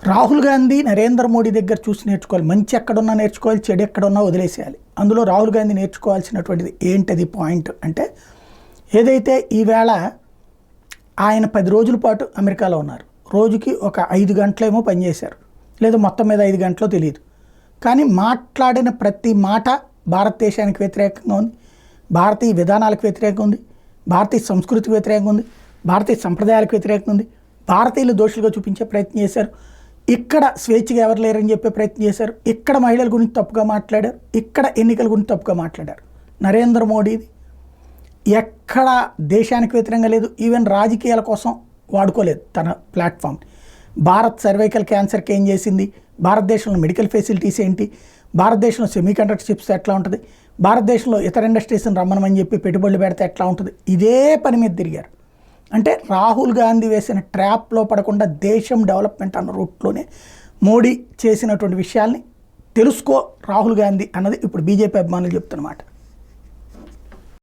రాహుల్ గాంధీ నరేంద్ర మోడీ దగ్గర చూసి నేర్చుకోవాలి. మంచి ఎక్కడున్నా నేర్చుకోవాలి, చెడు ఎక్కడున్నా వదిలేసేయాలి. అందులో రాహుల్ గాంధీ నేర్చుకోవాల్సినటువంటిది ఏంటది పాయింట్ అంటే, ఏదైతే ఈవేళ ఆయన 10 రోజుల పాటు అమెరికాలో ఉన్నారు. రోజుకి ఒక 5 గంటలేమో పనిచేశారు, లేదా మొత్తం మీద 5 గంటలో తెలియదు. కానీ మాట్లాడిన ప్రతి మాట భారతదేశానికి వ్యతిరేకంగా ఉంది, భారతీయ విధానాలకు వ్యతిరేకంగా ఉంది, భారతీయ సంస్కృతికి వ్యతిరేకంగా ఉంది, భారతీయ సంప్రదాయాలకు వ్యతిరేకంగా ఉంది. భారతీయులు దోషులుగా చూపించే ప్రయత్నం చేశారు. ఇక్కడ స్వేచ్ఛగా ఎవరు లేరని చెప్పే ప్రయత్నం చేశారు. ఇక్కడ మహిళల గురించి తప్పుగా మాట్లాడారు. ఇక్కడ ఎన్నికల గురించి తప్పుగా మాట్లాడారు. నరేంద్ర మోడీది ఎక్కడ దేశానికి వ్యతిరేకంగా లేదు. ఈవెన్ రాజకీయాల కోసం వాడుకోలేదు తన ప్లాట్ఫామ్. భారత్ సర్వైకల్ క్యాన్సర్కి ఏం చేసింది, భారతదేశంలో మెడికల్ ఫెసిలిటీస్ ఏంటి, భారతదేశంలో సెమీకండక్టర్ చిప్స్ ఎట్లా ఉంటుంది, భారతదేశంలో ఇతర ఇండస్ట్రీస్ని రమ్మనమని చెప్పి పెట్టుబడులు పెడితే ఎట్లా ఉంటుంది, ఇదే పని మీద తిరిగారు. అంటే రాహుల్ గాంధీ వేసిన ట్రాప్లో పడకుండా దేశం డెవలప్మెంట్ అన్న రూట్లోనే మోడీ చేసినటువంటి విషయాల్ని తెలుసుకో రాహుల్ గాంధీ అన్నది ఇప్పుడు బీజేపీ అభిమానులు చెప్తున్నమాట.